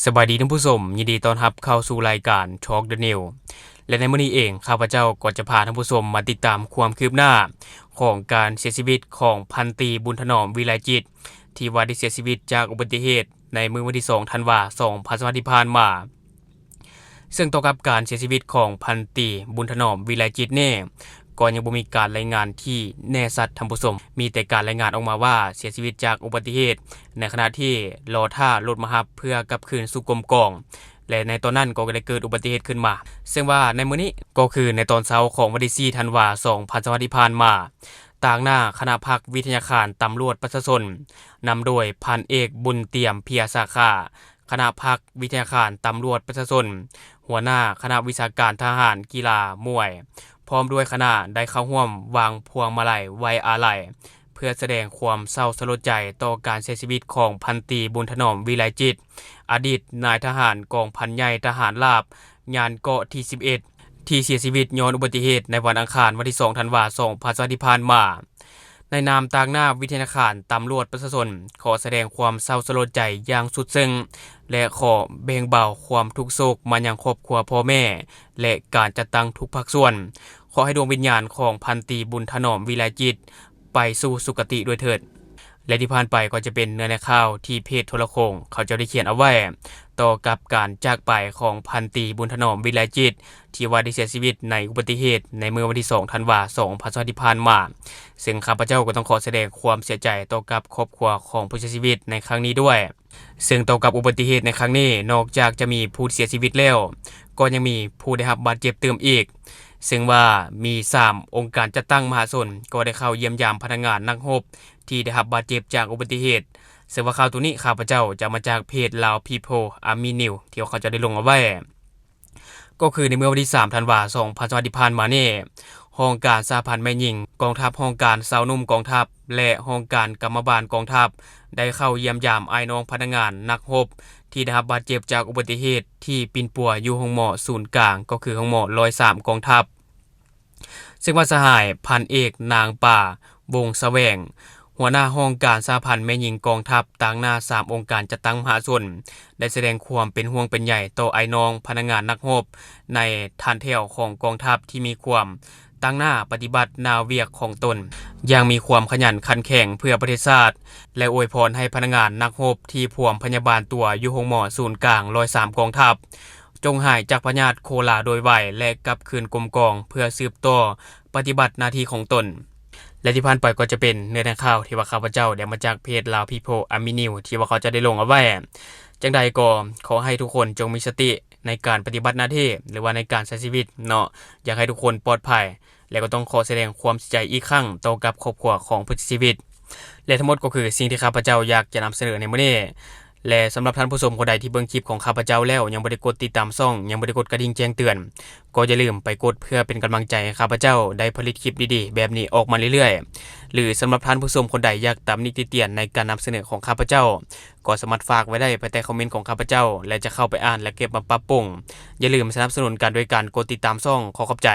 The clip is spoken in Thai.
สบายดีท่านผู้ชมยินดีต้อนรับเข้าสู่รายการ Talk the New และในมื้อนี้เองข้าพเจ้าก็จะพาท่านผู้ชมมาติดตามความคืบหน้าของการเสียชีวิตของพันตรีบุญถนอมวิไลจิตที่ว่าได้เสียชีวิตจากอุบัติเหตุในมื้อวันที่2ธันวาคม2025ที่ผ่านมาซึ่งต่อกับการเสียชีวิตของพันตรีบุญถนอมวิไลจิตแน่ก็ยังบ่มีการรายงานที่แน่ชัดท่านผู้ชมมีแต่การรายงานออกมาว่าเสียชีวิตจากอุบัติเหตุในขณะที่รอท่ารถมารับเพื่อกลับคืนสู่กรมกองและในตอนนั้นก็ได้เกิดอุบัติเหตุขึ้นมาซึ่งว่าในมื้อนี้ก็คือในตอนเช้าของวันที่4ธันวาคม2025ที่ผ่านมาต่างหน้าคณะพักวิทยาคารตำรวจประชาชนนำโดยพันเอกบุญเตี่ยมเพียสาขาคณะพักวิทยาคารตำรวจประชาชนหัวหน้าคณะวิชาการทหารกีฬามวยพร้อมด้วยคณะได้เข้าร่วมวางพวงมาลัยไว้อาลัยเพื่อแสดงความเศร้าสลดใจต่อการเสียชีวิตของพันตรีบุญถนอมวิไลจิตอดีตนายทหารกองพันใหญ่ทหารราบยานเกาะที่11ที่เสียชีวิตย้อนอุบัติเหตุในวันอังคารวันที่2ธันวาคม2025ที่ผ่านมาในนามต่างหน้าวิทยาคารตำรวจประชาชนขอแสดงความเศร้าสลดใจอย่างสุดซึ้งและขอแบ่งเบาความทุกข์โศกมายังครอบครัวพ่อแม่และการจัดตั้งทุกภาคส่วนขอให้ดวงวิญญาณของพันตรีบุญถนอมวิไลจิตไปสู่สุคติด้วยเถิดและที่ผ่านไปก็จะเป็นเนื้อในข่าวที่เพจโทรโขงเขาจะได้เขียนเอาไว้ต่อกับการจากไปของพันตรีบุญถนอมวิไลจิตที่ว่าได้เสียชีวิตในอุบัติเหตุในเมื่อวันที่2ธันวาคม2025ที่ผ่านมาซึ่งข้าพเจ้าก็ต้องขอแสดงความเสียใจต่อกับครอบครัวของผู้เสียชีวิตในครั้งนี้ด้วยซึ่งต่อกับอุบัติเหตุในครั้งนี้นอกจากจะมีผู้เสียชีวิตแล้วก็ยังมีผู้ได้รับบาดเจ็บเติมอีกซึ่งว่ามี3องค์การจัดตั้งมหาชนก็ได้เข้าเยี่ยมยามพนักงานนักรบที่ได้รับบาดเจ็บจากอุบัติเหตุซึ่งว่าข่าวตัวนี้ข้าพเจ้าจะมาจากเพจ Lao People Army News ที่เขาจะได้ลงเอาไว้ก็คือในเมื่อวันที่3ธันวาคม2025ที่ผ่านมานี่ห้องการสหพันธ์แม่หญิงกองทัพห้องการสาวนุ่มกองทัพและห้องการกรรมบาลกองทัพได้เข้าเยี่ยมยามอ้ายน้องพนักงานนักรบที่ได้รับบาดเจ็บจากอุบัติเหตุที่ปิ่นปัวอยู่ห้องหมอศูนย์กลางก็คือห้องหมอ103กองทัพซึ่งว่าสหายพันเอกนางป่าวงแสวงหัวหน้าห้องการสหพันธ์แม่หญิงกองทัพต่างหน้า3องค์การจัดตั้งมหาชนได้แสดงความเป็นห่วงเป็นใหญ่ต่อไอ้น้องพนักงานนักรบในฐานแถวของกองทัพที่มีความตั้งหน้าปฏิบัตินาเวียกของตนอย่างมีความขยันขันแข็งเพื่อประเทศชาติและอวยพรให้พนักงานนักรบที่พวมพยาบาลตัวอยู่ห้องหมอศูนย์กลาง103กองทัพจงหายจากพยาธิโคลาโดยไวและกลับคืนกรมกองเพื่อสืบต่อปฏิบัติหน้าที่ของตนและที่ผ่านไปก็จะเป็นเนื้อในข่าวที่ว่าข้าพเจ้าได้มาจากเพจ Lao People Army News ที่ว่าเขาจะได้ลงเอาไว้จังใดก็ขอให้ทุกคนจงมีสติในการปฏิบัติหน้าที่หรือว่าในการใช้ชีวิตเนาะอยากให้ทุกคนปลอดภัยและก็ต้องขอแสดงความเสียใจอีกครั้งต่อกับครอบครัวของผู้เสียชีวิตและทั้งหมดก็คือสิ่งที่ข้าพเจ้าอยากจะนำเสนอในมื้อนี้และสำหรับท่านผู้ชมคนใดที่เบิ่งคลิปของข้าพเจ้าแล้วยังบ่ได้กดติดตามช่องยังบ่ได้กดกระดิ่งแจ้งเตือนก็อย่าลืมไปกดเพื่อเป็นกำลังใจให้ข้าพเจ้าได้ผลิตคลิปดีๆแบบนี้ออกมาเรื่อยๆหรือสำหรับท่านผู้ชมคนใดอยากตำหนิติเตียนในการนำเสนอของข้าพเจ้าก็สามารถฝากไว้ได้ภายใต้คอมเมนต์ของข้าพเจ้าและจะเข้าไปอ่านและเก็บมาปรับปรุงอย่าลืมสนับสนุนกันโดยการกดติดตามช่องขอขอบใจ